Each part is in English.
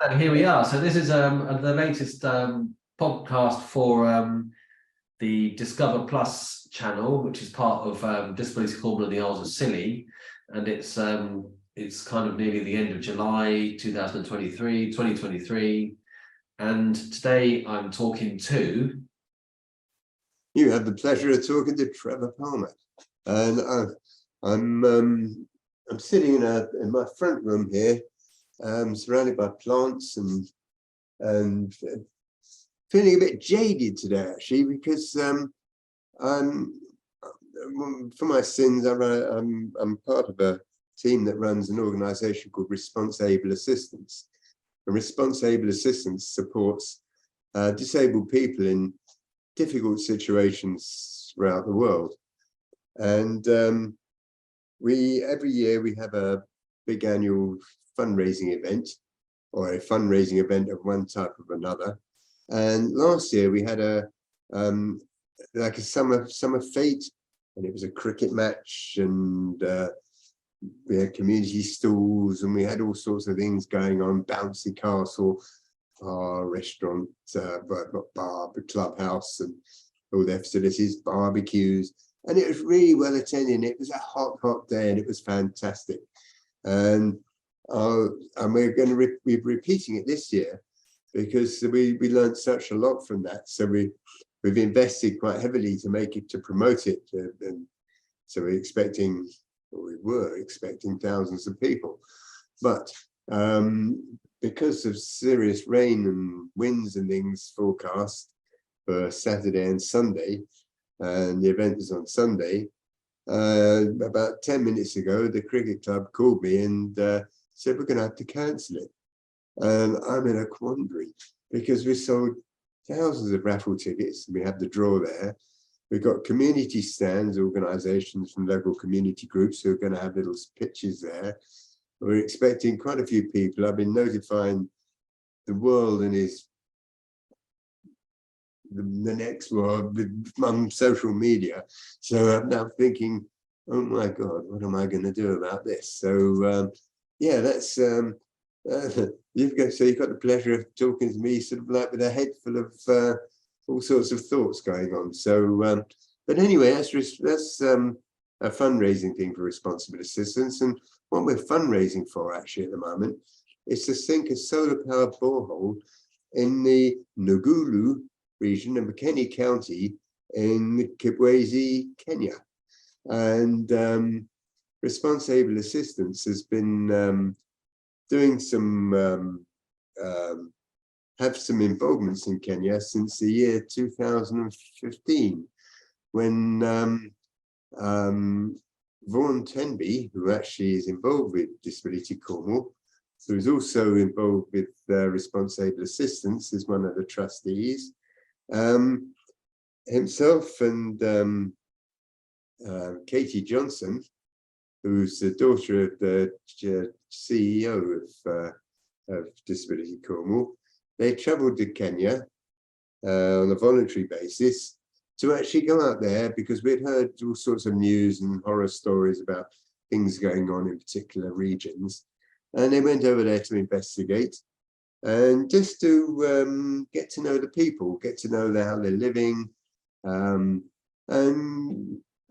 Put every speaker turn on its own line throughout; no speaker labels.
And here we are. So this is the latest podcast for the Discover Plus channel, which is part of Disabilities Cornwall and the Isles of Scilly, and it's kind of nearly the end of July 2023, and today I'm talking to.
You have the pleasure of talking to Trevor Palmer, and I'm sitting in my front room here, surrounded by plants and feeling a bit jaded today, actually, because I'm for my sins I'm part of a team that runs an organisation called Response-Able Assistance. And Response-Able Assistance supports disabled people in difficult situations throughout the world. And every year we have a big annual fundraising event, or a fundraising event of one type or another. And last year we had like a summer fete, and it was a cricket match, and we had community stalls, and we had all sorts of things going on, bouncy castle, bar, restaurant, bar, clubhouse, and all their facilities, barbecues, and it was really well attended. It was a hot day, and it was fantastic. And we're going to be repeating it this year, because we learned such a lot from that. So we've invested quite heavily to promote it, and so we were expecting thousands of people, but because of serious rain and winds and things forecast for Saturday and Sunday, and the event is on Sunday, about 10 minutes ago the cricket club called me and said we're going to have to cancel it. And I'm in a quandary, because we sold thousands of raffle tickets. We have the draw there. We've got community stands, organisations from local community groups who are going to have little pitches there. We're expecting quite a few people. I've been notifying the world and the next world on social media. So I'm now thinking, oh my God, what am I going to do about this? So yeah, that's you've got the pleasure of talking to me sort of like with a head full of all sorts of thoughts going on. So but anyway, that's a fundraising thing for Responsible Assistance, and what we're fundraising for actually at the moment is to sink a solar powered borehole in the Ngulu region of Makeni County in Kibwezi, Kenya. And Response-Able Assistance has been doing have some involvements in Kenya since the year 2015, when Vaughan Tenby, who actually is involved with Disability Cornwall, who is also involved with Response-Able Assistance as one of the trustees, himself and Katie Johnson, who's the daughter of the CEO of Disability Cornwall, they travelled to Kenya on a voluntary basis to actually go out there, because we'd heard all sorts of news and horror stories about things going on in particular regions. And they went over there to investigate and just to get to know the people, get to know how they're living, and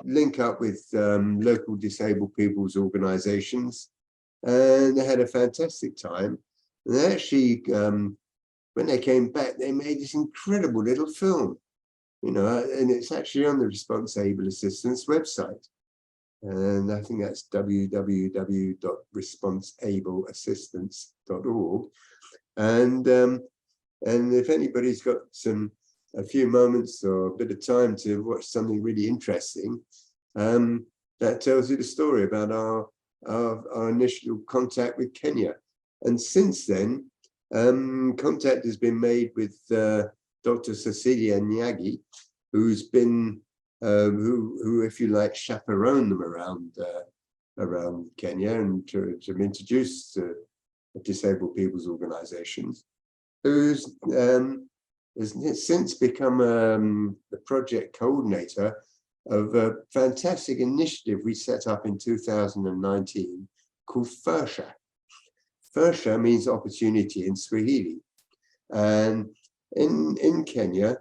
link up with local disabled people's organisations. And they had a fantastic time. And they actually, when they came back, they made this incredible little film, and it's actually on the Response-Able Assistance website. And I think that's www.responseableassistance.org. And if anybody's got a few moments or a bit of time to watch something really interesting, that tells you the story about our initial contact with Kenya. And since then, contact has been made with Dr. Cecilia Nyagi, who's been who, if you like, chaperoned them around Kenya and to introduce to disabled people's organisations, who's has since become the project coordinator of a fantastic initiative we set up in 2019 called FERSHA. Fursa means opportunity in Swahili. And in Kenya,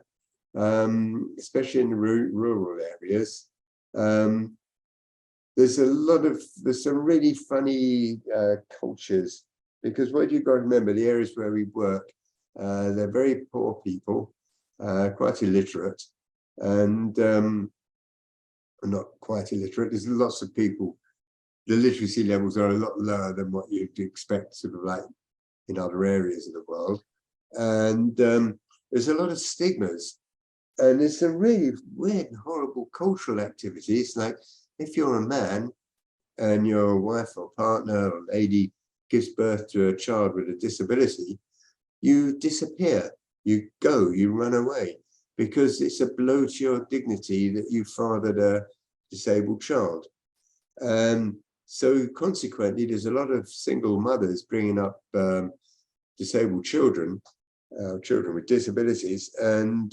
especially in the rural areas, there's some really funny cultures, because what you've got to remember, the areas where we work, they're very poor people, quite illiterate, and not quite illiterate. There's lots of people, the literacy levels are a lot lower than what you'd expect, sort of like in other areas of the world. And there's a lot of stigmas, and there's some really weird and horrible cultural activities, like if you're a man and your wife or partner or lady gives birth to a child with a disability, you disappear, you go, you run away, because it's a blow to your dignity that you fathered a disabled child. So consequently, there's a lot of single mothers bringing up disabled children, children with disabilities, and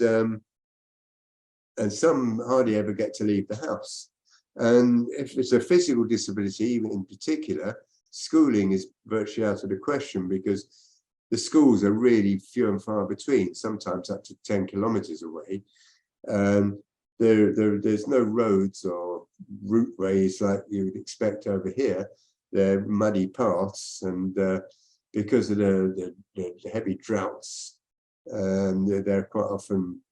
some hardly ever get to leave the house. And if it's a physical disability, even in particular, schooling is virtually out of the question, because the schools are really few and far between, sometimes up to 10 kilometers away. There's no roads or routeways like you would expect over here. They're muddy paths, and because of the heavy droughts, they're quite often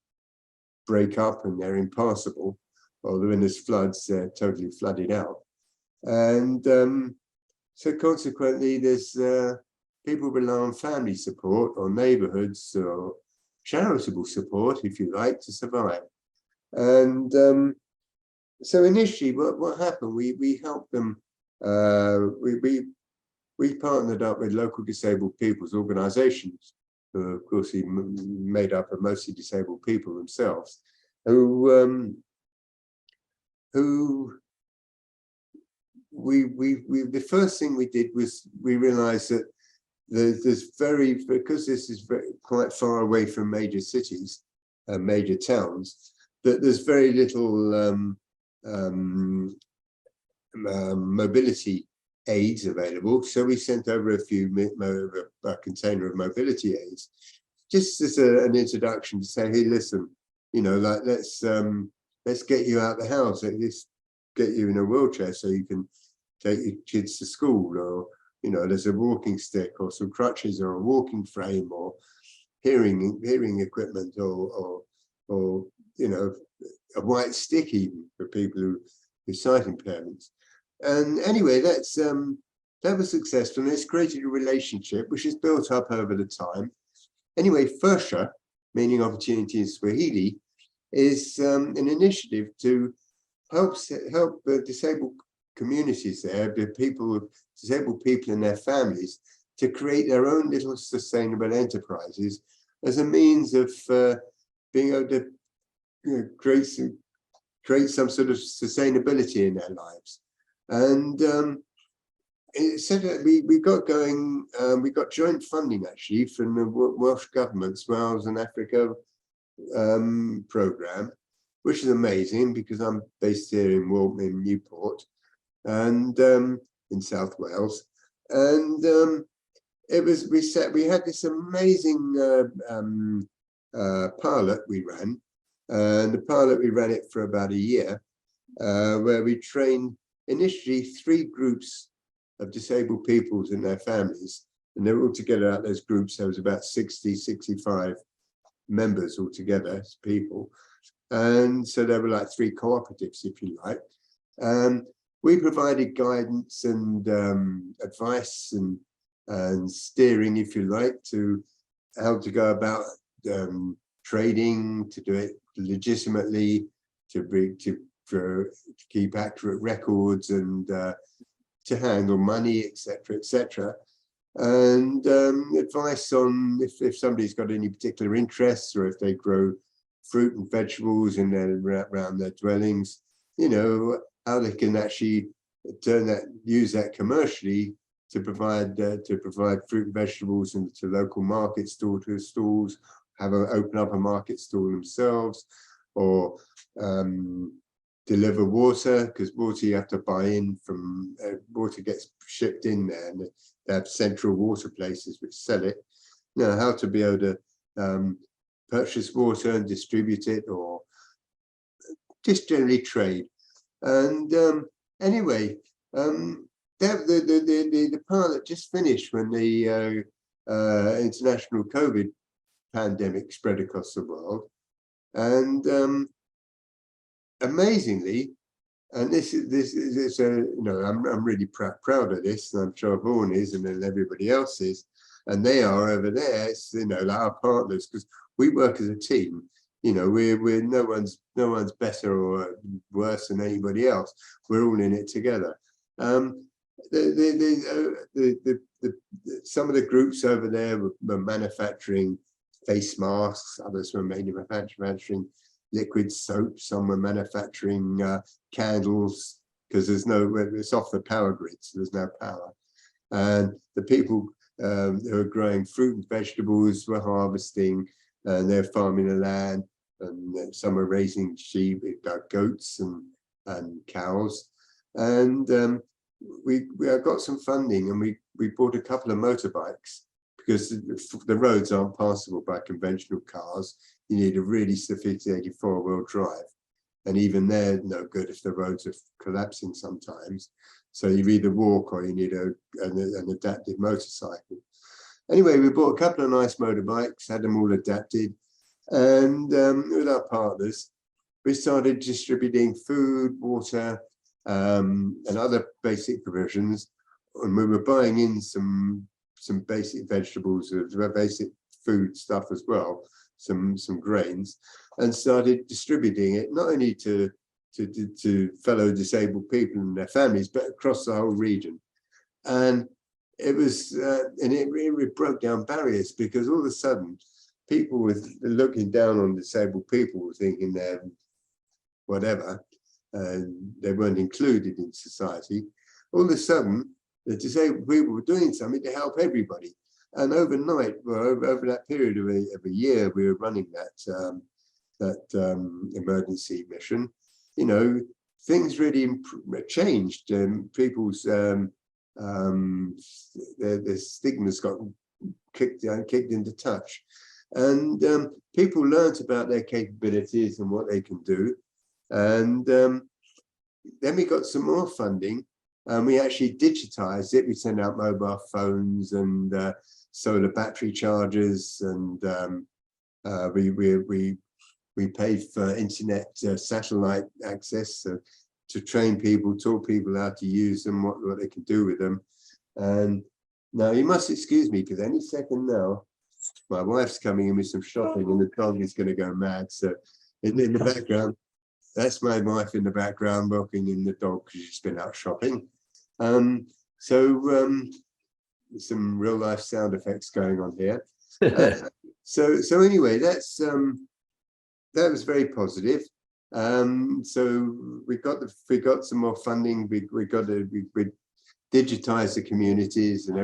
break up and they're impassable. Although when there's floods, they're totally flooded out. And so consequently, there's people rely on family support or neighborhoods or charitable support, if you like, to survive. And so initially, what happened, we helped them, we partnered up with local disabled people's organizations, who of course made up of mostly disabled people themselves, who the first thing we did was we realized that because this is quite far away from major cities, major towns, that there's very little mobility aids available. So we sent over a container of mobility aids, just as an introduction to say, hey, listen, you know, like let's get you out the house, let's get you in a wheelchair so you can take your kids to school, or, you know, there's a walking stick or some crutches or a walking frame or hearing equipment or you know, a white stick even for people with sight impairments. And anyway, that was successful, and it's created a relationship which is built up over the time. Anyway, Fursa, meaning opportunity in Swahili, is an initiative to help disabled communities there, the disabled people and their families, to create their own little sustainable enterprises as a means of being able to, you know, create some sort of sustainability in their lives. And it said that we got going, we got joint funding actually from the Welsh government's Wales and Africa program, which is amazing because I'm based here in Newport and in South Wales. And it was, we had this amazing pilot we ran, and the pilot, we ran it for about a year, where we trained initially 3 groups of disabled peoples and their families, and they were all together out those groups. There was about 60, 65 members altogether as people. And so there were like 3 cooperatives, if you like. We provided guidance and advice and steering, if you like, to how to go about trading, to do it legitimately, to keep accurate records, and to handle money, etc., etc. And advice on if somebody's got any particular interests, or if they grow fruit and vegetables in around their dwellings, you know, how they can actually use that commercially to provide fruit and vegetables into local market stalls, open up a market stall themselves, or deliver water, because water you have to buy in from, water gets shipped in there, and they have central water places which sell it. How to be able to purchase water and distribute it, or just generally trade. And anyway, the part that just finished when the international COVID pandemic spread across the world, and amazingly, and this is I'm really proud of this, and I'm sure Vaughan is, and then everybody else is, and they are over there. It's, like our partners, because we work as a team. We're no one's better or worse than anybody else. We're all in it together. Some of the groups over there were manufacturing face masks. Others were manufacturing liquid soap. Some were manufacturing candles, because it's off the power grid, so there's no power. And the people who are growing fruit and vegetables were harvesting, and they're farming the land, and some are raising sheep, goats and cows. And we got some funding, and we bought a couple of motorbikes, because the roads aren't passable by conventional cars. You need a really sophisticated four-wheel drive, and even they're no good if the roads are collapsing sometimes. So you either walk, or you need an adapted motorcycle. Anyway, we bought a couple of nice motorbikes, had them all adapted, and with our partners, we started distributing food, water, and other basic provisions. And we were buying in some basic vegetables, basic food stuff as well, some grains, and started distributing it not only to fellow disabled people and their families, but across the whole region. And it was, and it really broke down barriers, because all of a sudden people were looking down on disabled people, thinking they're whatever, and they weren't included in society. All of a sudden, the disabled people were doing something to help everybody. And overnight, well, over that period of a year, we were running that emergency mission. Things really changed. People's the stigmas got kicked into touch, and people learnt about their capabilities and what they can do. And then we got some more funding, and we actually digitized it. We sent out mobile phones and solar battery chargers, and we paid for internet satellite access to train people, taught people how to use them, what they can do with them. And now you must excuse me, because any second now, my wife's coming in with some shopping, and the dog is going to go mad. So in the background, that's my wife in the background walking in the dog, because she's been out shopping. Some real life sound effects going on here. So anyway, that was very positive. So we got some more funding. We digitized the communities, and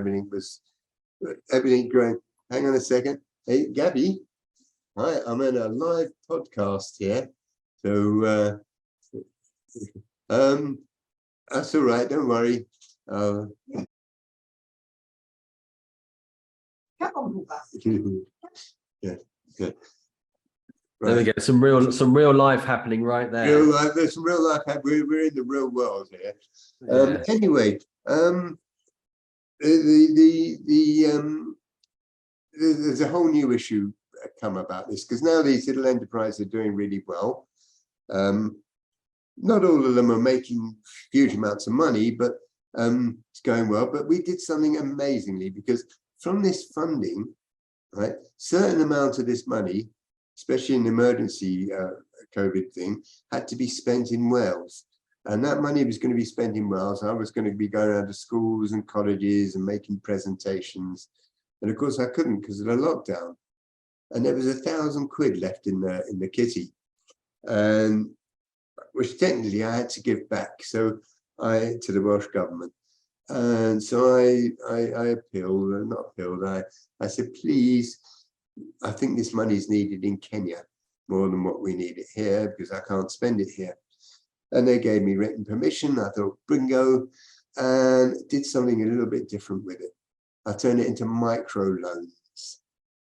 everything growing. Hang on a second. Hey, Gabby. Hi, I'm in a live podcast here. So that's all right, don't worry. Yeah, good. Right.
There we go. Some real life happening right there.
Real life. There's some real life happening. We're in the real world here.
Yeah.
Anyway, there's a whole new issue come about this, because now these little enterprises are doing really well. Not all of them are making huge amounts of money, but it's going well. But we did something amazingly, because from this funding, right, certain amount of this money, especially in the emergency COVID thing, had to be spent in Wales. And that money was going to be spent in Wales. I was going to be going out to schools and colleges and making presentations. And of course I couldn't, because of the lockdown. And there was £1,000 left in the kitty, and which technically I had to give back. So to the Welsh government. And so I appealed, not appealed, I said, please, I think this money is needed in Kenya more than what we need it here, because I can't spend it here. And they gave me written permission. I thought, bingo, and did something a little bit different with it. I turned it into micro loans.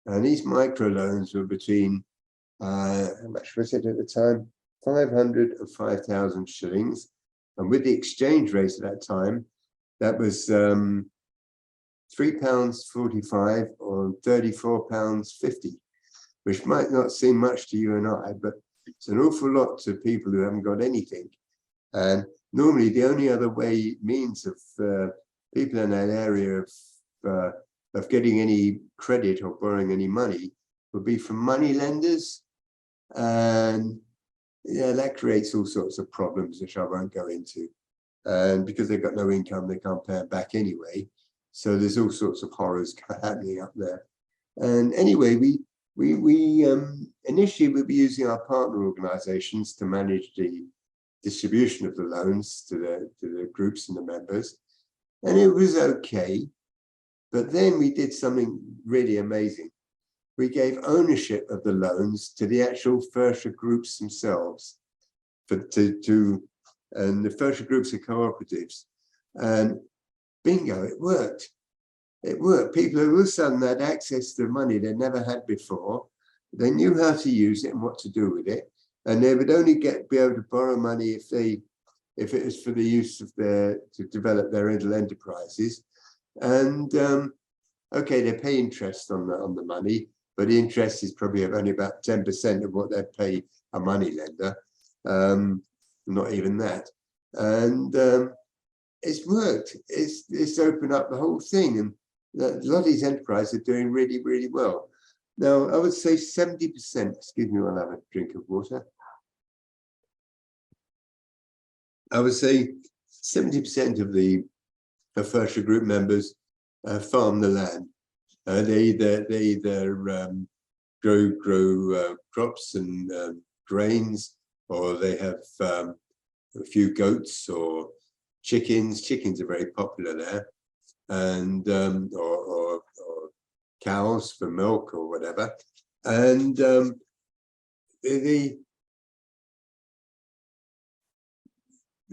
And these micro loans were between, how much was it at the time? 500 and 5,000 shillings. And with the exchange rate at that time, that was £3.45 or £34.50, which might not seem much to you and I, but it's an awful lot to people who haven't got anything. And normally the only other means of people in that area of getting any credit or borrowing any money would be from money lenders. And yeah, that creates all sorts of problems, which I won't go into. And because they've got no income, they can't pay it back anyway. So there's all sorts of horrors happening up there. And anyway, we initially we'll be using our partner organizations to manage the distribution of the loans to the groups and the members. And it was okay. But then we did something really amazing. We gave ownership of the loans to the actual Fursha groups themselves, and the Fursha groups are cooperatives. And bingo, it worked. It worked. People all of a sudden had access to money they never had before. They knew how to use it and what to do with it. And they would only be able to borrow money if it was for the use of to develop their little enterprises. And okay, they pay interest on the money, but the interest is probably only about 10% of what they pay a money lender. Not even that. And it's worked. It's opened up the whole thing, and a lot of these enterprises are doing really, really well. Now, I would say 70%, excuse me while I have a drink of water. I would say 70% of the Fursha group members farm the land. They either grow crops and grains, or they have a few goats or chickens. Chickens are very popular there, and or cows for milk or whatever. And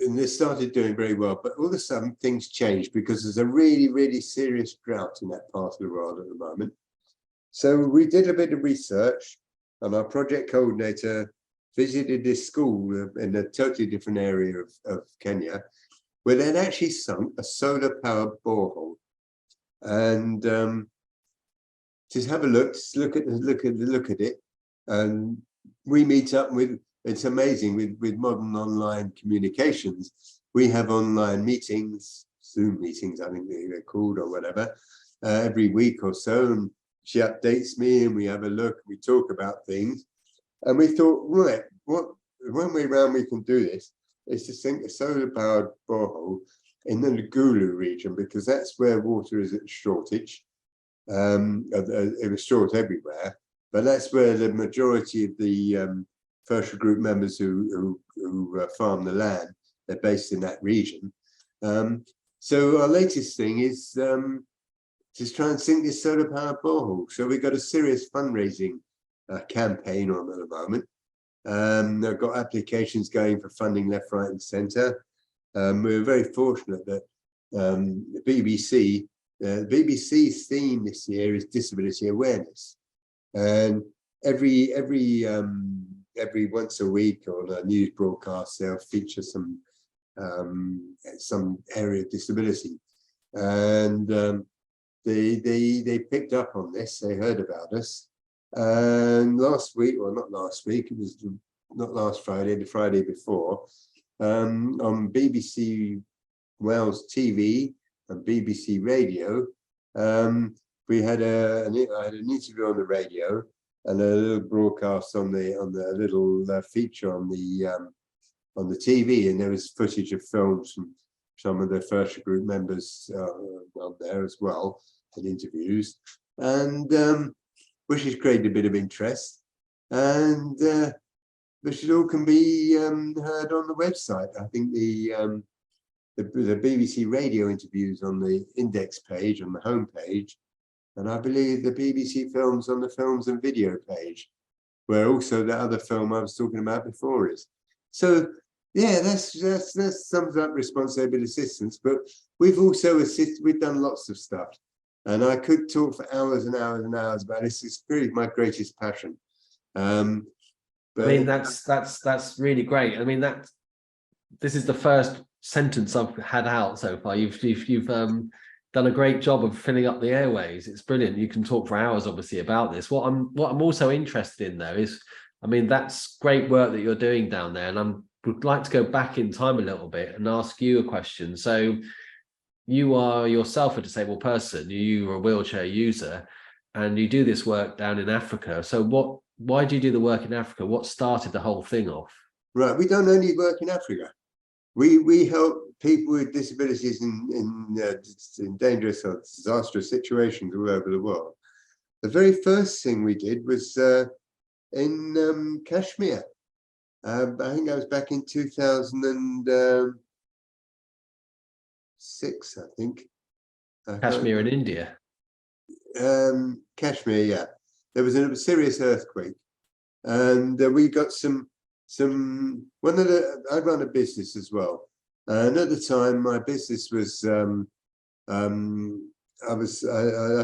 and they started doing very well, but all of a sudden things changed because there's a really, really serious drought in that part of the world at the moment. So we did a bit of research, and our project coordinator visited this school in a totally different area of Kenya, where they'd actually sunk a solar-powered borehole. And just have a look, just look at it. And we meet up with. It's amazing with modern online communications. We have online meetings, Zoom meetings, I think they're called, or whatever, every week or so. And she updates me, and we have a look, we talk about things. And we thought, right, one way around we can do this is to sink a solar-powered borehole in the Ngulu region, because that's where water is at shortage. It was short everywhere, but that's where the majority of the Fursha group members who farm the land, they're based in that region. So our latest thing is just try and sink this solar powered borehole. So we've got a serious fundraising campaign on at the moment. I've got applications going for funding left, right, and centre. We're very fortunate that the BBC's theme this year is disability awareness, and every once a week on a news broadcast, they'll feature some area of disability, and they picked up on this. They heard about us, and last week, well, not last week, it was not last Friday, the Friday before, on BBC Wales TV and BBC Radio, I had an interview on the radio and a little broadcast on the little feature on the TV, and there was footage of films from some of the Fursha group members on there as well, and interviews, and which has created a bit of interest, and which all can be heard on the website. I think the BBC radio interviews on the index page, on the home page, and I believe the BBC films on the films and video page, where also the other film I was talking about before is. So Yeah, that sums up responsible assistance. But we've also we've done lots of stuff, and I could talk for hours and hours and hours about this. It's really my greatest passion.
I mean, that's really great. I mean, this is the first sentence I've had out so far. You've done a great job of filling up the airways. It's brilliant. You can talk for hours, obviously, about this. What I'm also interested in, though, is, I mean, that's great work that you're doing down there, and I would like to go back in time a little bit and ask you a question. So, you are yourself a disabled person. You are a wheelchair user, and you do this work down in Africa. So, why do you do the work in Africa? What started the whole thing off?
Right, we don't only work in Africa. We help people with disabilities in dangerous or disastrous situations all over the world. The very first thing we did was in Kashmir. I think that was back in 2006, I think.
Kashmir in India.
Kashmir, yeah. There was a serious earthquake, and we got some. I run a business as well, and at the time my business was I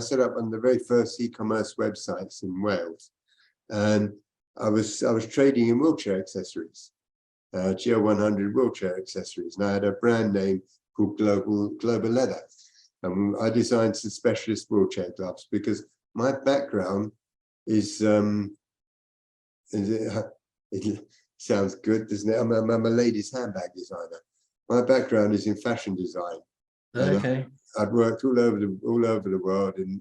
set up one of the very first e-commerce websites in Wales, and I was trading in wheelchair accessories, GL100 wheelchair accessories, and I had a brand name called Global Leather, and I designed some specialist wheelchair gloves because my background is it sounds good, doesn't it? I'm a ladies' handbag designer. My background is in fashion design.
Okay.
I've worked all over the world in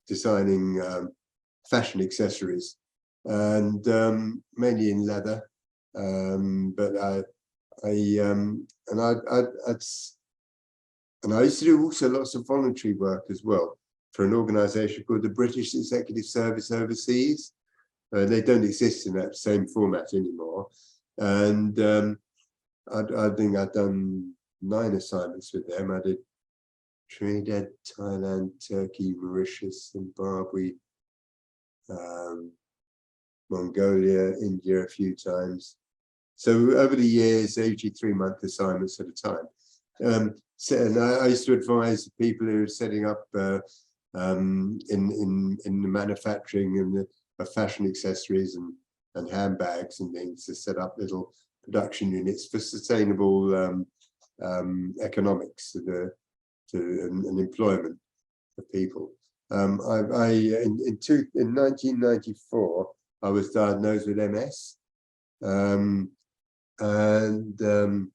designing fashion accessories, and mainly in leather. But I used to do also lots of voluntary work as well for an organisation called the British Executive Service Overseas. They don't exist in that same format anymore. And I think I've done 9 assignments with them. I did Trinidad, Thailand, Turkey, Mauritius, Zimbabwe, Mongolia, India a few times. So over the years, usually 3-month assignments at a time. And I used to advise people who were setting up in the manufacturing and of fashion accessories and handbags and things, to set up little production units for sustainable economics and employment for people. In 1994, I was diagnosed with MS, and then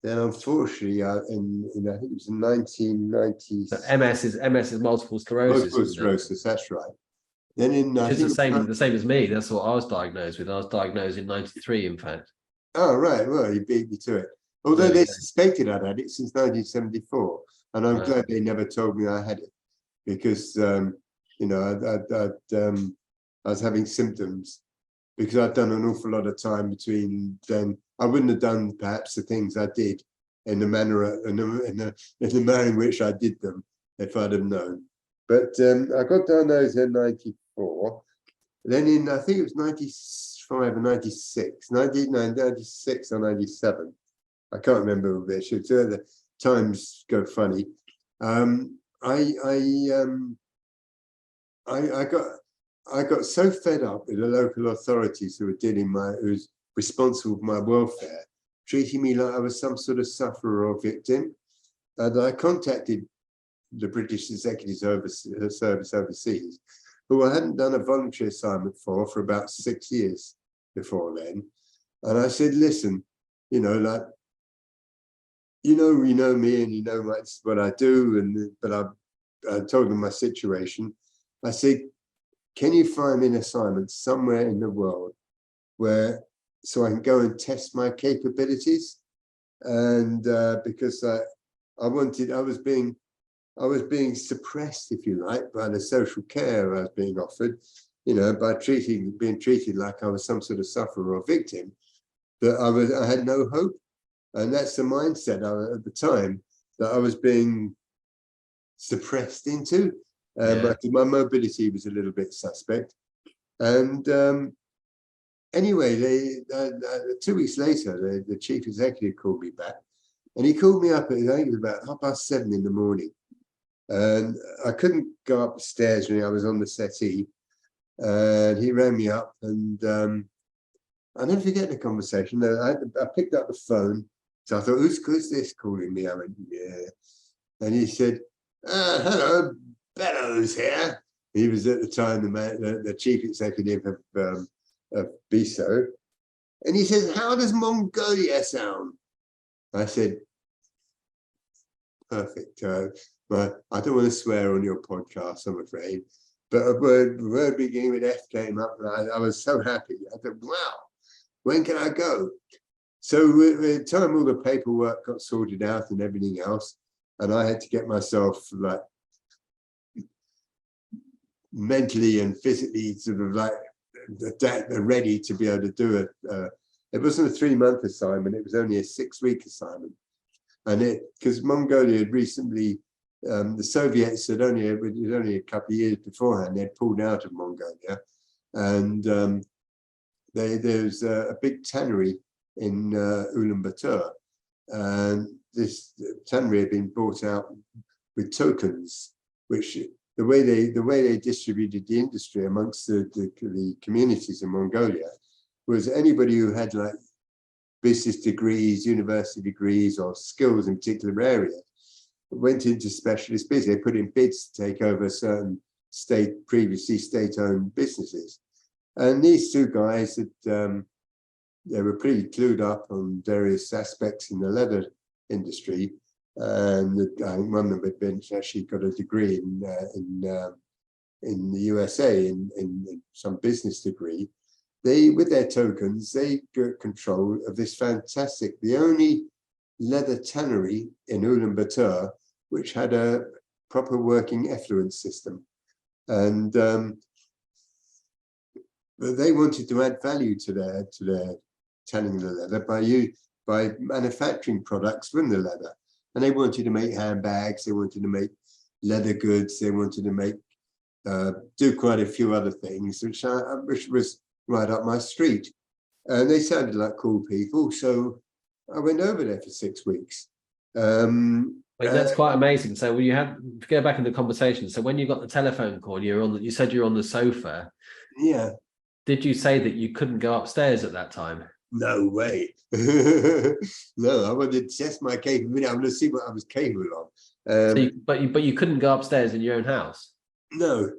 unfortunately, I think it was in 1990.
So MS is multiple sclerosis.
Multiple sclerosis, that's right. Then in
Which is the same as me. That's what I was diagnosed with. I was diagnosed in '93, in fact.
Oh right, well, you beat me to it. Although they suspected I'd had it since 1974, and I'm glad they never told me I had it, because you know, I was having symptoms, because I'd done an awful lot of time between then. I wouldn't have done perhaps the things I did in the manner in the manner in which I did them if I'd have known. But I got diagnosed in '94. Then in, I think it was 95 or 96, 96 or 97. I can't remember which. The times go funny. I got so fed up with the local authorities who was responsible for my welfare, treating me like I was some sort of sufferer or victim, and I contacted the British Executive Service Overseas, who I hadn't done a voluntary assignment for about 6 years before then. And I said, listen, you know, like, you know me, and you know what I do, but I told them my situation. I said, can you find me an assignment somewhere in the world so I can go and test my capabilities? And because I was being suppressed, if you like, by the social care I was being offered, you know, by being treated like I was some sort of sufferer or victim, that I had no hope. And that's the mindset at the time that I was being suppressed into. But my mobility was a little bit suspect. And anyway, 2 weeks later, the chief executive called me back, and he called me up at, I think it was about 7:30 in the morning. And I couldn't go upstairs when I was on the settee. And he rang me up, and I'll never forget the conversation. I picked up the phone, so I thought, who's this calling me? I went, yeah. And he said, hello, Bellows here. He was at the time the chief executive of BISO. And he says, how does Mongolia sound? I said, perfect. But I don't want to swear on your podcast, I'm afraid. But a word beginning with F came up, and I was so happy. I thought, wow, when can I go? So by the time all the paperwork got sorted out and everything else, and I had to get myself like mentally and physically sort of like ready to be able to do it. It wasn't a 3-month assignment, it was only a 6-week assignment. And because Mongolia had recently, the Soviets it was only a couple of years beforehand, they'd pulled out of Mongolia. And there's a big tannery in Ulaanbaatar. And this tannery had been bought out with tokens, which the way they distributed the industry amongst the communities in Mongolia was anybody who had like business degrees, university degrees, or skills in particular areas went into specialist business. They put in bids to take over certain previously state-owned businesses. And these two guys they were pretty clued up on various aspects in the leather industry. And I think one of them had actually got a degree in the USA in some business degree. They, with their tokens, they got control of this fantastic, the only leather tannery in Ulaanbaatar which had a proper working effluent system. And but they wanted to add value to their tanning the leather by manufacturing products from the leather. And they wanted to make handbags, they wanted to make leather goods, they wanted to make do quite a few other things, which was right up my street. And they sounded like cool people, so I went over there for 6 weeks.
That's quite amazing. So when you had to go back in the conversation, so when you got the telephone call, you said you're on the sofa.
Yeah.
Did you say that you couldn't go upstairs at that time?
No way. No, I wanted to test my capability. I wanted to see what I was capable of.
But you couldn't go upstairs in your own house?
No.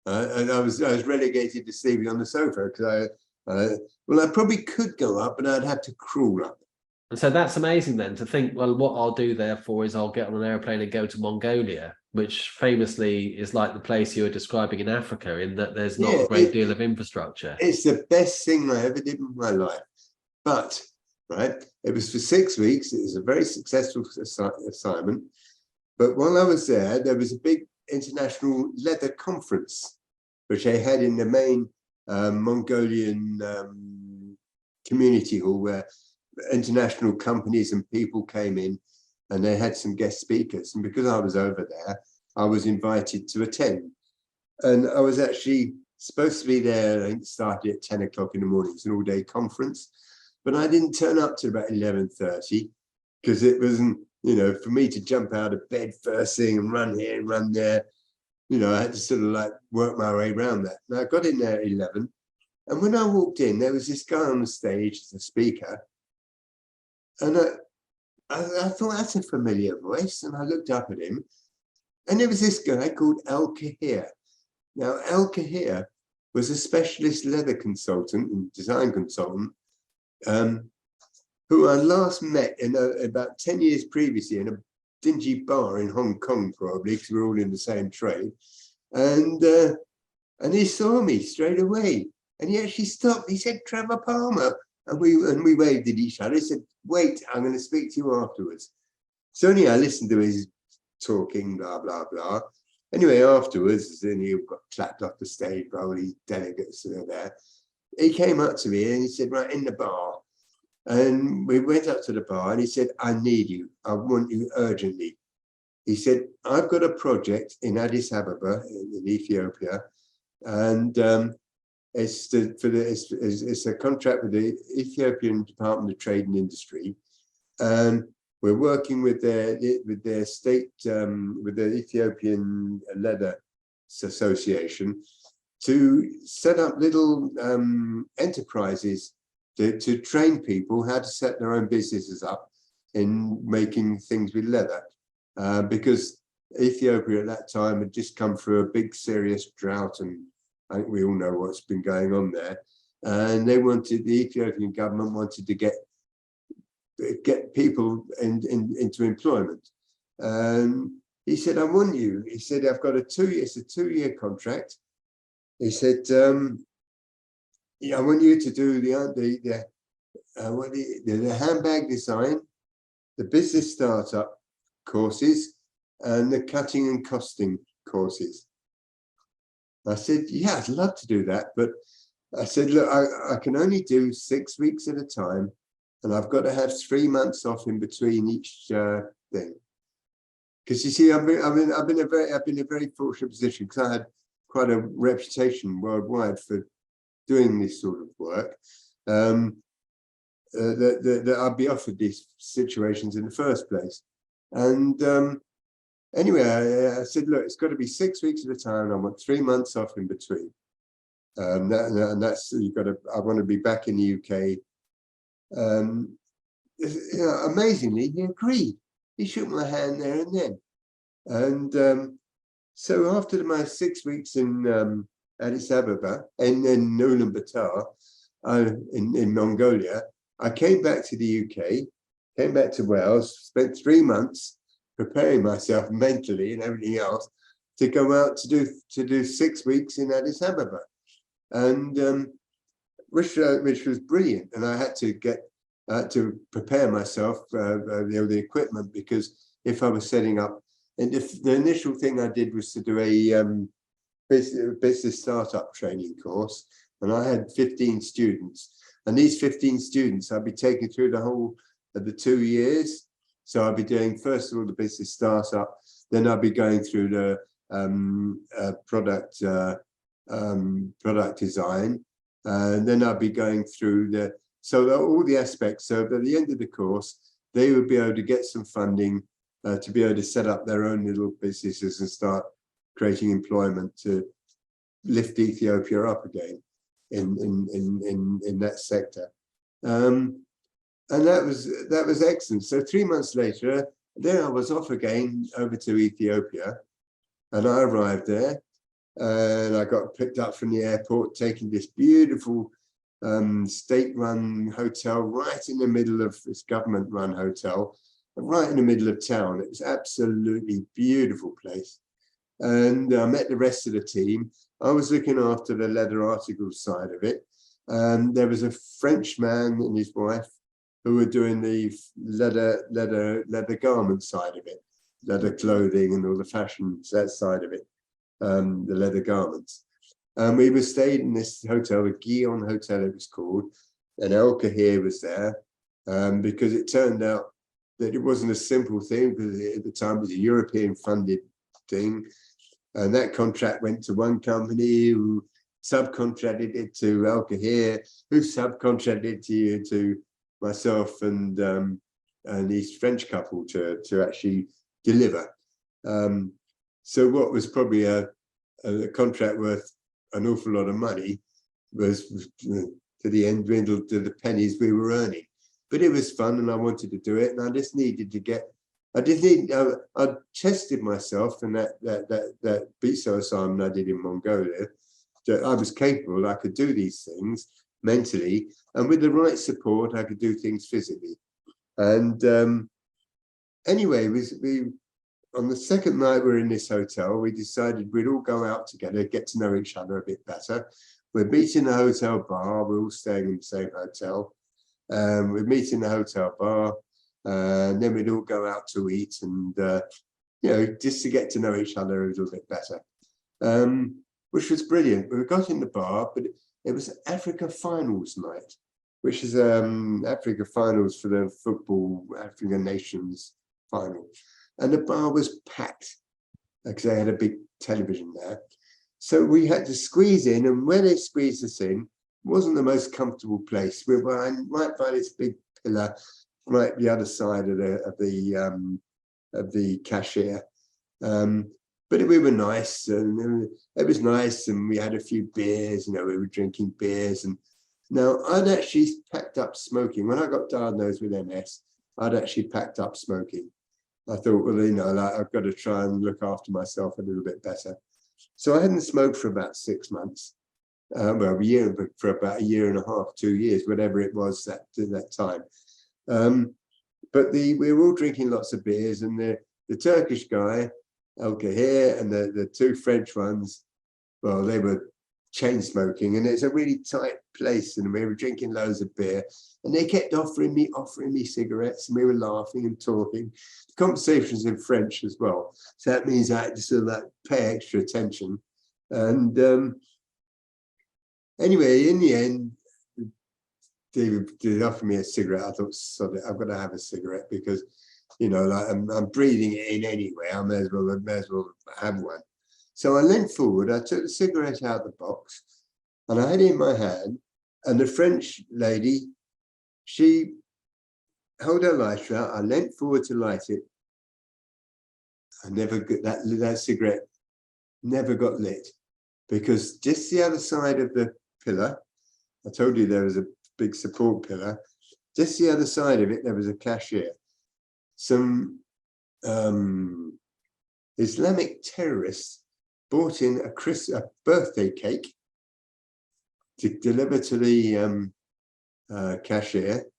And I was relegated to sleeping on the sofa because I probably could go up, but I'd have to crawl up.
And so that's amazing then to think, well, what I'll do therefore is I'll get on an airplane and go to Mongolia, which famously is like the place you were describing in Africa, in that there's not a great deal of infrastructure.
It's the best thing I ever did in my life. But, right, it was for 6 weeks. It was a very successful assignment. But while I was there, there was a big international leather conference, which they had in the main Mongolian community hall, where international companies and people came in, and they had some guest speakers. And because I was over there, I was invited to attend. And I was actually supposed to be there, I think it started at 10 o'clock in the morning. It's an all-day conference. But I didn't turn up till about 11:30 because it wasn't, for me to jump out of bed first thing and run here and run there, I had to sort of like work my way around that. And I got in there at 11. And when I walked in, there was this guy on the stage as a speaker. And I thought, that's a familiar voice. And I looked up at him. And there was this guy called El Kahir. Now, El Kahir was a specialist leather consultant and design consultant who I last met about 10 years previously in a dingy bar in Hong Kong, probably, because we're all in the same trade. And he saw me straight away. And he actually stopped. He said, Trevor Palmer. And we waved at each other. He said, wait, I'm going to speak to you afterwards. So anyhow, I listened to his talking, blah, blah, blah. Anyway, afterwards, then he got clapped off the stage by all these delegates that are there. He came up to me and he said, right, in the bar. And we went up to the bar and he said, I need you. I want you urgently. He said, I've got a project in Addis Ababa in Ethiopia. And it's a contract with the Ethiopian Department of Trade and Industry, and we're working with their state with the Ethiopian Leather Association to set up little enterprises to train people how to set their own businesses up in making things with leather, because Ethiopia at that time had just come through a big serious drought, and I think we all know what's been going on there. And the Ethiopian government wanted to get people into employment. And he said, I want you. He said, I've got it's a 2-year contract. He said, yeah, I want you to do the handbag design, the business startup courses, and the cutting and costing courses. I said, yeah, I'd love to do that. But I said, look, I can only do 6 weeks at a time, and I've got to have 3 months off in between each thing. Because you see, I've been in a very fortunate position, because I had quite a reputation worldwide for doing this sort of work, that I'd be offered these situations in the first place. And anyway, I said, look, it's got to be 6 weeks at a time, and I want 3 months off in between. And that's, I want to be back in the UK. Amazingly, he agreed. He shook my hand there and then. And so after my 6 weeks in Addis Ababa and in Ulaanbaatar in Mongolia, I came back to the UK, came back to Wales, spent 3 months preparing myself mentally and everything else to go out to do 6 weeks in Addis Ababa, and which was brilliant. And I had to prepare myself, the equipment, because if I was setting up, and if the initial thing I did was to do a business startup training course, and I had 15 students, and these 15 students I'd be taking through the whole of the 2 years. So I'd be doing, first of all, the business startup, then I'd be going through the product design, and then I'd be going through all the aspects. So at the end of the course, they would be able to get some funding to be able to set up their own little businesses and start creating employment to lift Ethiopia up again in that sector. And that was excellent. So 3 months later, there I was off again over to Ethiopia, and I arrived there, and I got picked up from the airport, taken this beautiful state-run hotel right in the middle of this government-run hotel, right in the middle of town. It was absolutely beautiful place. And I met the rest of the team. I was looking after the leather articles side of it. And there was a French man and his wife who were doing the leather garment side of it, leather clothing and all the fashion, that side of it, the leather garments. And we were staying in this hotel, the Guion Hotel it was called, and Elka here was there, because it turned out that it wasn't a simple thing, because at the time it was a European funded thing. And that contract went to one company who subcontracted it to Elka here, who subcontracted it to myself and this French couple to actually deliver. So what was probably a contract worth an awful lot of money was to the end dwindled to the pennies we were earning. But it was fun, and I wanted to do it, and I just needed to get. I tested myself in that BSO assignment I did in Mongolia, that I was capable. I could do these things mentally, and with the right support, I could do things physically. And anyway, we on the second night we were in this hotel, we decided we'd all go out together, get to know each other a bit better. We'd meet in the hotel bar. We're all staying in the same hotel. We'd meet in the hotel bar, and then we'd all go out to eat, and just to get to know each other a little bit better, which was brilliant. We got in the bar, but it was Africa Finals night, which is Africa Finals for the football African Nations final. And the bar was packed because they had a big television there. So we had to squeeze in, and where they squeezed us in wasn't the most comfortable place. We might find this big pillar right the other side of the cashier. But we were nice, and it was nice, and we had a few beers. You know, we were drinking beers, and now I'd actually packed up smoking when I got diagnosed with MS. I'd actually packed up smoking. I thought, well, you know, like, I've got to try and look after myself a little bit better. So I hadn't smoked for about 6 months, well, for about a year and a half, 2 years, whatever it was that time. But we were all drinking lots of beers, and the Turkish guy, Hayle, and the two French ones, well, they were chain smoking, and it's a really tight place, and we were drinking loads of beer, and they kept offering me cigarettes, and we were laughing and talking. The conversations in French as well, so that means I had to sort of like pay extra attention. And anyway, in the end, they offered me a cigarette. I thought, sod it, I've got to have a cigarette, because, you know, like I'm breathing it in anyway. I may as well have one. So I leant forward, I took the cigarette out of the box, and I had it in my hand, and the French lady, she held her lighter out. I leant forward to light it. I never got that cigarette never got lit, because just the other side of the pillar, I told you there was a big support pillar, just the other side of it, there was a cashier. Some Islamic terrorists brought in a birthday cake to deliver to the cashier,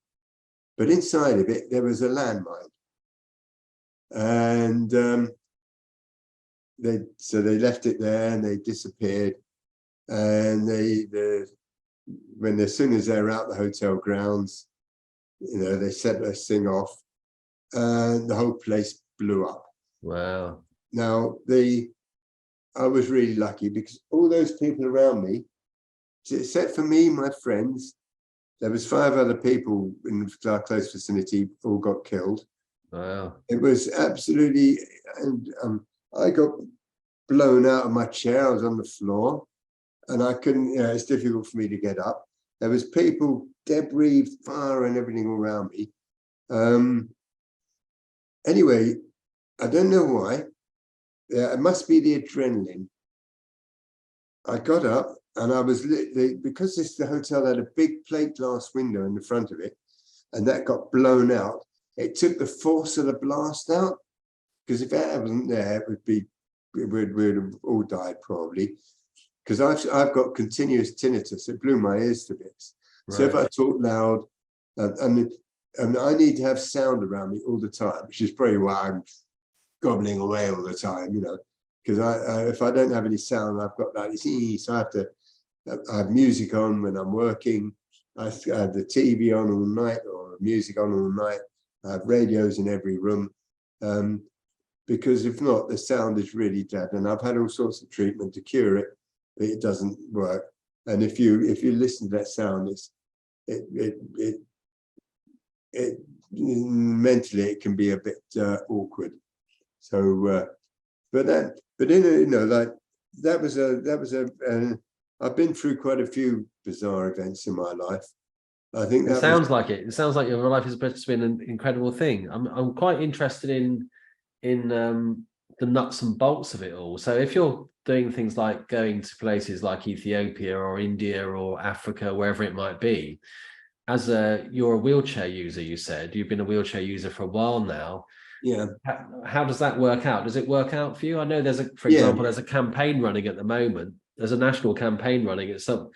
but inside of it there was a landmine, and they left it there, and they disappeared. And as soon as they were out the hotel grounds, you know, they set this thing off, and the whole place blew up.
Wow. Now,
I was really lucky, because all those people around me, except for me, my friends, there was 5 other people in our close vicinity, all got killed.
Wow.
It was absolutely, and I got blown out of my chair. I was on the floor, and I couldn't, you know, it's difficult for me to get up. There was people, debris, fire, and everything around me. Anyway, I don't know why. It must be the adrenaline. I got up, and I was because the hotel had a big plate glass window in the front of it, and that got blown out. It took the force of the blast out, because if that wasn't there, we'd have all died probably. Because I've got continuous tinnitus. It blew my ears to bits. Right. So if I talk loud, and I need to have sound around me all the time, which is probably why I'm gobbling away all the time, you know, because if I don't have any sound, I've got that, so I have music on when I'm working. I have the TV on all night, or music on all night. I have radios in every room, because if not, the sound is really dead. And I've had all sorts of treatment to cure it, but it doesn't work. And if you listen to that sound, it mentally it can be a bit awkward. So, but you know, like that was I've been through quite a few bizarre events in my life. I think
it sounds like it. It sounds like your life has been an incredible thing. I'm quite interested in the nuts and bolts of it all. So if you're doing things like going to places like Ethiopia or India or Africa, wherever it might be, you're a wheelchair user, you said you've been a wheelchair user for a while now.
Yeah.
How does that work out? Does it work out for you? I know for example, there's a campaign running at the moment. There's a national campaign running. It's some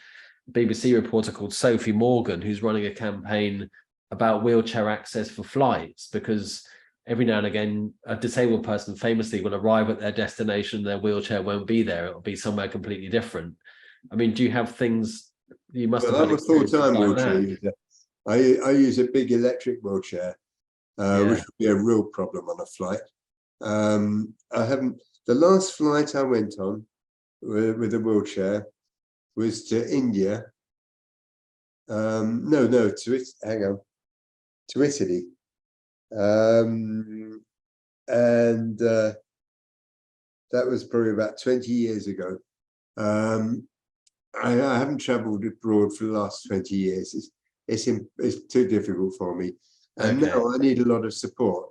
BBC reporter called Sophie Morgan who's running a campaign about wheelchair access for flights, because every now and again, a disabled person famously will arrive at their destination, their wheelchair won't be there. It'll be somewhere completely different. I mean, do you have things you must have?
I'm a full-time wheelchair user. I use a big electric wheelchair, which would be a real problem on a flight. The last flight I went on with a wheelchair was to India. To Italy. And that was probably about 20 years ago. I haven't travelled abroad for the last 20 years. It's too difficult for me. And
Okay.
now I need a lot of support.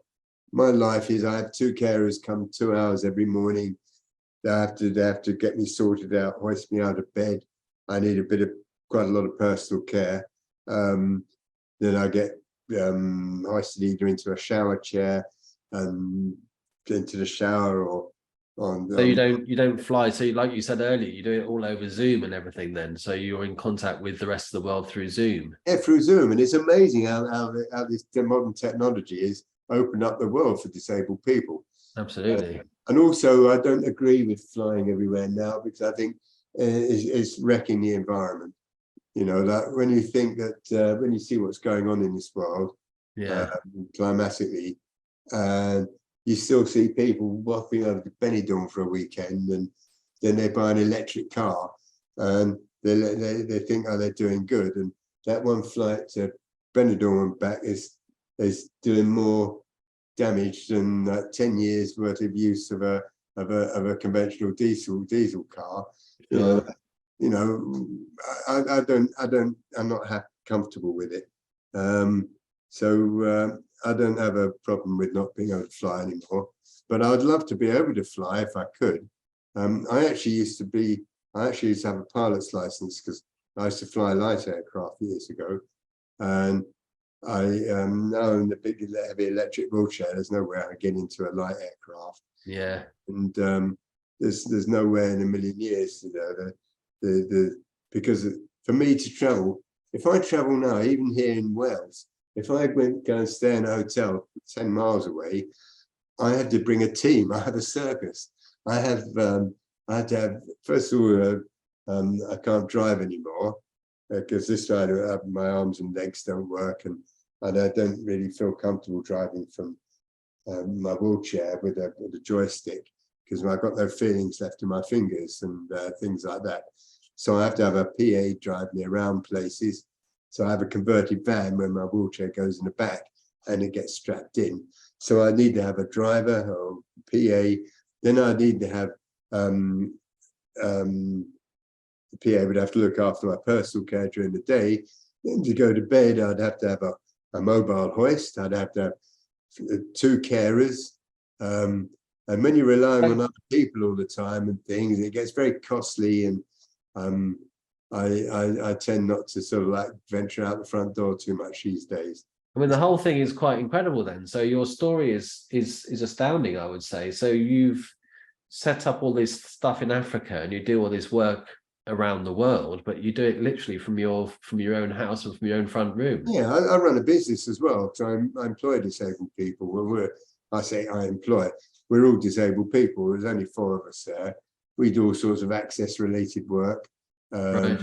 My life is I have 2 carers come 2 hours every morning. They have to get me sorted out, hoist me out of bed. I need quite a lot of personal care. Then I get hoisted either into a shower chair and into the shower or on.
So you don't fly. So like you said earlier, you do it all over Zoom and everything then. So you're in contact with the rest of the world through Zoom.
Yeah, through Zoom, and it's amazing how this modern technology has opened up the world for disabled people.
Absolutely.
And also, I don't agree with flying everywhere now because I think it's wrecking the environment. You know, that when you think that when you see what's going on in this world,
Yeah.
climatically, and you still see people walking over to Benidorm for a weekend, and then they buy an electric car, and they think, oh, they're doing good, and that one flight to Benidorm and back is doing more damage than 10 years worth of use of a conventional diesel car.
Sure.
You know, I'm not comfortable with it. So I don't have a problem with not being able to fly anymore, but I'd love to be able to fly if I could. I actually used to have a pilot's license because I used to fly light aircraft years ago, and I now in the big heavy electric wheelchair. There's no way I get into a light aircraft.
Yeah.
And there's nowhere in a million years because for me to travel, if I travel now, even here in Wales, if I go and stay in a hotel 10 miles away, I had to bring a team. I have a circus. I had to have, first of all, I can't drive anymore because this side of my arms and legs don't work, and I don't really feel comfortable driving from my wheelchair with a joystick because I've got no feelings left in my fingers and things like that. So I have to have a PA drive me around places. So I have a converted van where my wheelchair goes in the back and it gets strapped in. So I need to have a driver or PA. Then I need to have the PA would have to look after my personal care during the day. Then to go to bed, I'd have to have a mobile hoist. I'd have to have 2 carers. And when you're relying on other people all the time and things, it gets very costly. And I tend not to sort of like venture out the front door too much these days.
I mean, the whole thing is quite incredible then. So your story is astounding, I would say. So you've set up all this stuff in Africa and you do all this work around the world, but you do it literally from your own house and from your own front room.
Yeah, I run a business as well. So I employ disabled people. We're all disabled people. There's only 4 of us there. We do all sorts of access related work,
Right.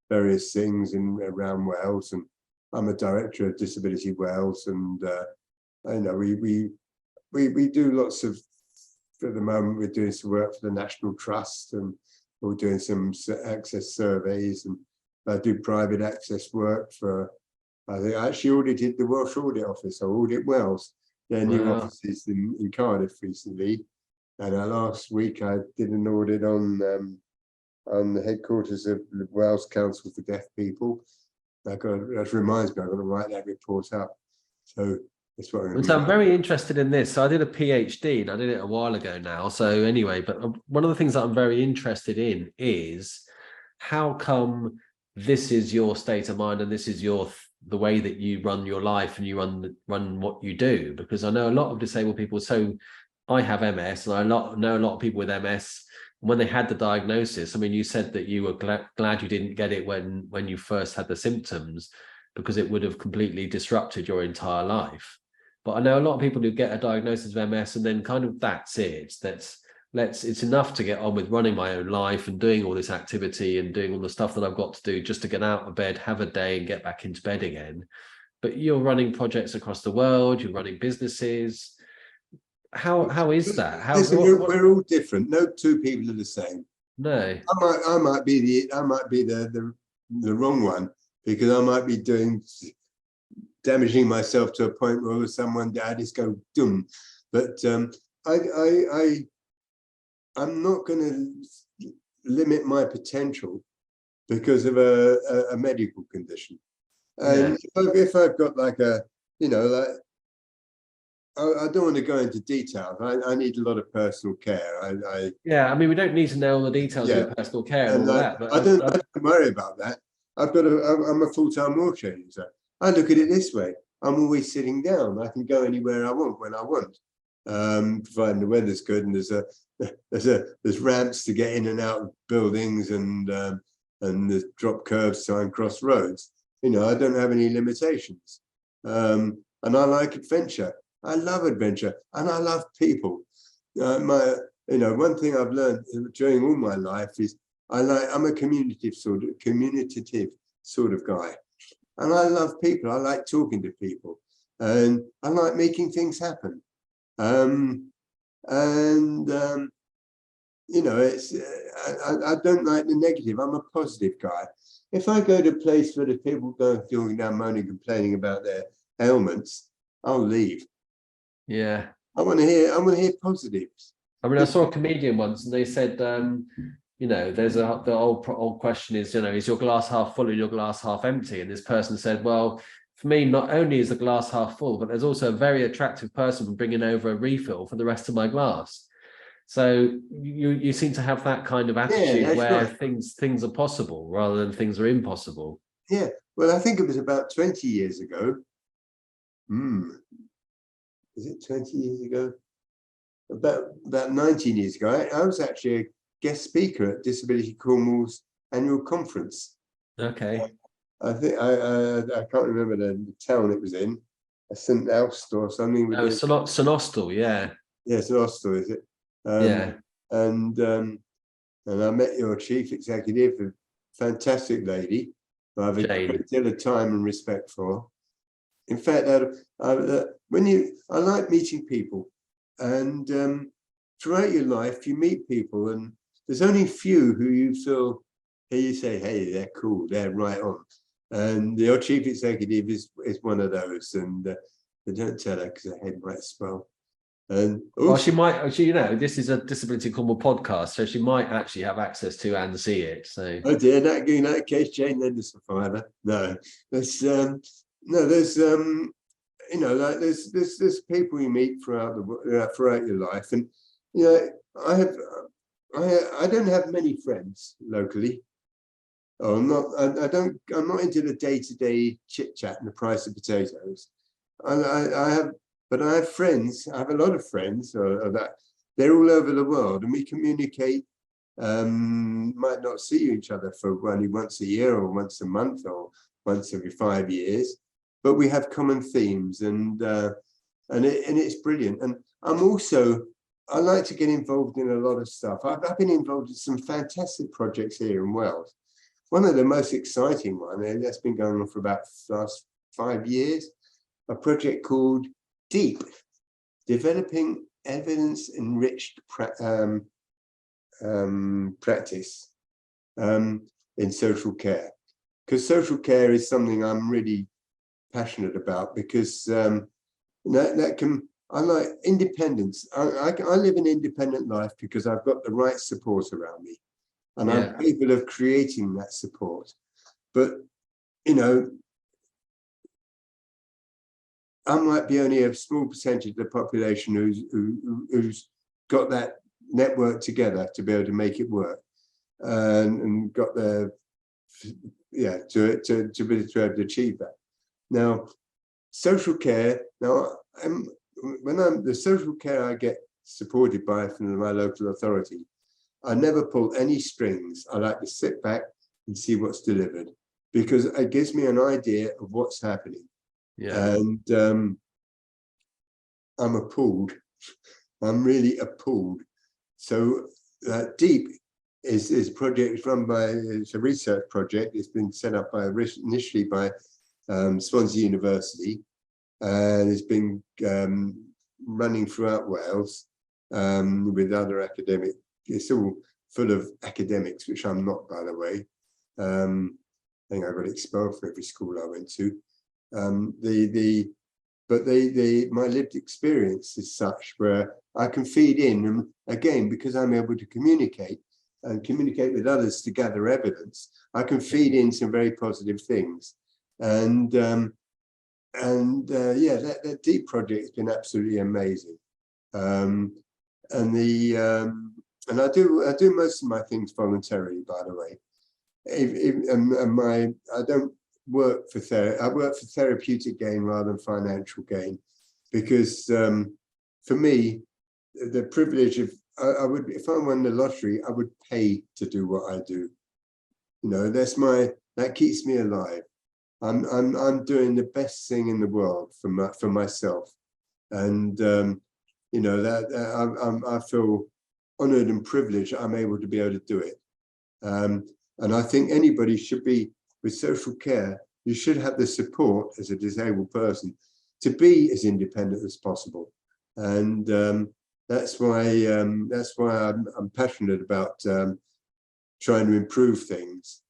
various things around Wales, and I'm a director of Disability Wales, and I know we do lots of. At the moment, we're doing some work for the National Trust, and we're doing some access surveys, and I do private access work for. I think I actually audited the Welsh Audit Office. I audit Wales, their new offices in Cardiff recently, and last week I did an audit on the headquarters of the Wales Council for Deaf People. That reminds me, I've got to write that report up. So that's what I'm going to
So I'm very interested in this. So I did a PhD and I did it a while ago now. So anyway, but one of the things that I'm very interested in is how come this is your state of mind and this is the way that you run your life and you run what you do? Because I know a lot of disabled people. So I have MS and I know a lot of people with MS. When they had the diagnosis, I mean, you said that you were glad you didn't get it when you first had the symptoms, because it would have completely disrupted your entire life. But I know a lot of people who get a diagnosis of MS and then kind of that's it. It's enough to get on with running my own life and doing all this activity and doing all the stuff that I've got to do just to get out of bed, have a day and get back into bed again. But you're running projects across the world, you're running businesses. How is that?
Listen, we're all different. No 2 people are the same.
No.
I might be the wrong one because I might be damaging myself to a point where someone just go doom. But I'm not going to limit my potential because of a medical condition. And if I've got like a, you know, like, I don't want to go into details. I need a lot of personal care.
I mean, we don't need to know all the details of your personal care and all that, but
I don't worry about that. I'm a full-time wheelchair user. I look at it this way. I'm always sitting down. I can go anywhere I want when I want, providing the weather's good and there's ramps to get in and out of buildings and there's drop curves so I can cross roads. You know, I don't have any limitations, and I like adventure. I love adventure and I love people. One thing I've learned during all my life is I'm a communicative sort of guy, and I love people. I like talking to people, and I like making things happen. It's I don't like the negative. I'm a positive guy. If I go to a place where the people go feeling down, moaning, complaining about their ailments, I'll leave.
Yeah,
I want to hear positives.
I mean, I saw a comedian once, and they said, there's the old question is, is your glass half full or your glass half empty? And this person said, well, for me, not only is the glass half full, but there's also a very attractive person bringing over a refill for the rest of my glass. So you seem to have that kind of attitude where things are possible rather than things are impossible.
Yeah, well, I think it was about 20 years ago. Is it 20 years ago? About 19 years ago, I was actually a guest speaker at Disability Cornwall's annual conference.
Okay.
I think I can't remember the town it was in, St. Alstor or something.
St. Austell, yeah.
Yeah, St. Austell, is it? And I met your chief executive, a fantastic lady, who I have a great deal of time and respect for. In fact, I like meeting people, and throughout your life, you meet people, and there's only few who you feel, you say, hey, they're cool, they're right on. And your chief executive is one of those, and they don't tell her because her head might swell. And
well, she might, this is a Disability Cornwall podcast, so she might actually have access to and see it. So,
oh dear, in that case, Jane, then the survivor. No, there's there's people you meet throughout your life, and I don't have many friends locally. I'm not into the day-to-day chit-chat and the price of potatoes. But I have friends. I have a lot of friends that they're all over the world, and we communicate. Might not see each other for only once a year, or once a month, or once every 5 years, but we have common themes, and it's brilliant. And I like to get involved in a lot of stuff. I've been involved in some fantastic projects here in Wales. One of the most exciting one that's been going on for about the last 5 years, a project called DEEP, Developing Evidence-Enriched Practice in Social Care. Because social care is something I'm really passionate about, because I like independence. I live an independent life because I've got the right support around me, and I'm capable of creating that support. But I might be only a small percentage of the population who's got that network together to be able to make it work, and got the to be able to achieve that. Now, social care. Now, the social care I get supported by from my local authority, I never pull any strings. I like to sit back and see what's delivered, because it gives me an idea of what's happening. And I'm appalled. I'm really appalled. So DEEP is a project run by, it's a research project. It's been set up initially by Swansea University, and it's been running throughout Wales with other academic. It's all full of academics, which I'm not, by the way. I think I got expelled from every school I went to. My lived experience is such where I can feed in, and again, because I'm able to communicate, and communicate with others to gather evidence, I can feed in some very positive things. And yeah, that deep project has been absolutely amazing. And I do most of my things voluntarily, by the way. I don't work for I work for therapeutic gain rather than financial gain, because for me, the privilege of I would, if I won the lottery, I would pay to do what I do. You know, that keeps me alive. I'm doing the best thing in the world for myself, and you know, that I feel honored and privileged I'm able to be able to do it. And I think anybody should be, with social care, you should have the support as a disabled person to be as independent as possible. And that's why I'm passionate about trying to improve things.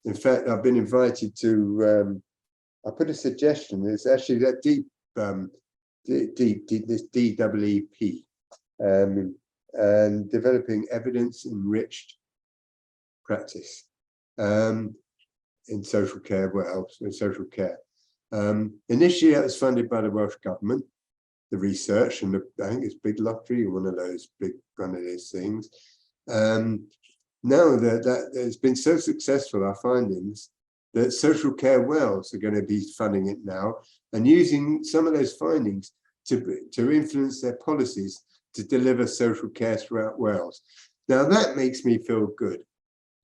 In fact, I've been invited to, I put a suggestion, it's actually that this DEEP, and developing evidence-enriched practice in social care, in social care. Initially, it was funded by the Welsh Government, the research, and I think it's Big Lottery, one of those things. Now that it's been so successful, our findings, that Social Care Wales are going to be funding it now and using some of those findings to influence their policies to deliver social care throughout Wales. Now that makes me feel good.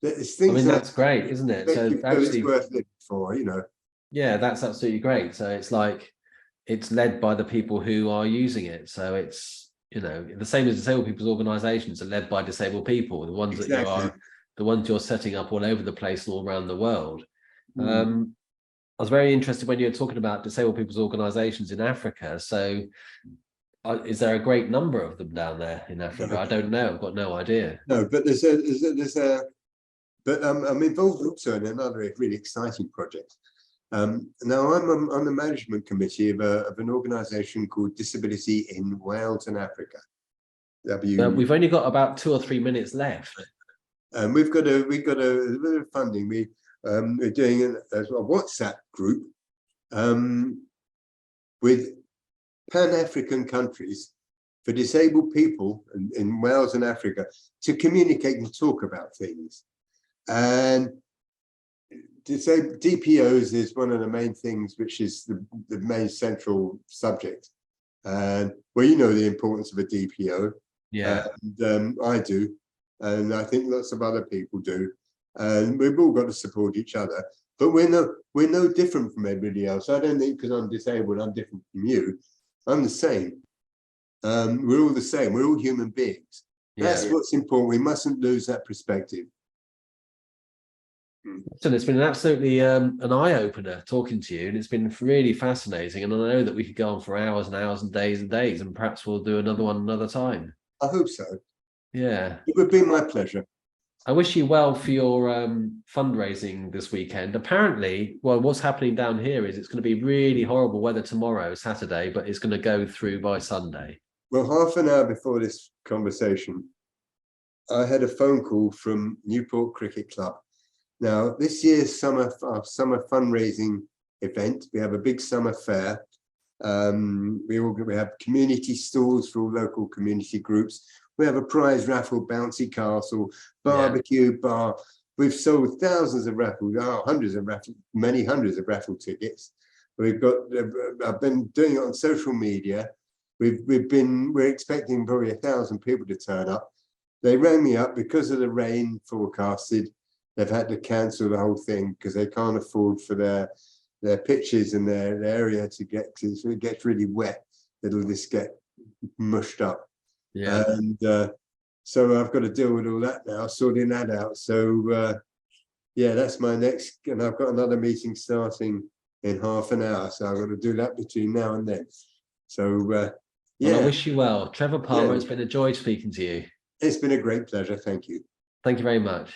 Things, I
mean, that's great, isn't it? So actually,
it's worth living for, you know.
Yeah, that's absolutely great. So it's like it's led by the people who are using it. So it's, you know, the same as disabled people's organisations are led by disabled people, the ones that you are, the ones you're setting up all over the place and all around the world. I was very interested when you were talking about disabled people's organisations in Africa. So is there a great number of them down there in Africa? No. I don't know. I've got no idea.
No, but but I'm involved also in another really exciting project. Now I'm on the management committee of an organisation called Disability in Wales and Africa.
We've only got about 2 or 3 minutes left.
And we've got a bit of funding. We're doing a WhatsApp group with Pan-African countries for disabled people in Wales and Africa to communicate and talk about things. And to say DPOs is one of the main things, which is the main central subject. And well, you know the importance of a DPO.
Yeah.
And I do, and I think lots of other people do. And we've all got to support each other. But we're no different from everybody else. I don't think because I'm disabled, I'm different from you. I'm the same. We're all the same. We're all human beings. That's what's important. We mustn't lose that perspective.
So it's been absolutely an eye-opener talking to you, and it's been really fascinating. And I know that we could go on for hours and hours and days, and perhaps we'll do another one another time.
I hope so.
Yeah.
It would be my pleasure.
I wish you well for your fundraising this weekend. Apparently, well, what's happening down here is it's going to be really horrible weather tomorrow, Saturday, but it's going to go through by Sunday.
Well, half an hour before this conversation, I had a phone call from Newport Cricket Club. Now, this year's summer fundraising event, we have a big summer fair. We have community stalls for all local community groups. We have a prize raffle, bouncy castle, barbecue bar. We've sold thousands of raffles, many hundreds of raffle tickets. We've got. I've been doing it on social media. We're expecting probably 1,000 people to turn up. They rang me up because of the rain forecasted. They've had to cancel the whole thing because they can't afford for their pitches and their area to get to. So it gets really wet. It'll just get mushed up.
Yeah.
And so I've got to deal with all that now, sorting that out. So yeah, that's my next, and I've got another meeting starting in half an hour. So I've got to do that between now and then. So yeah.
Well, I wish you well. Trevor Palmer, it's been a joy speaking to you.
It's been a great pleasure. Thank you.
Thank you very much.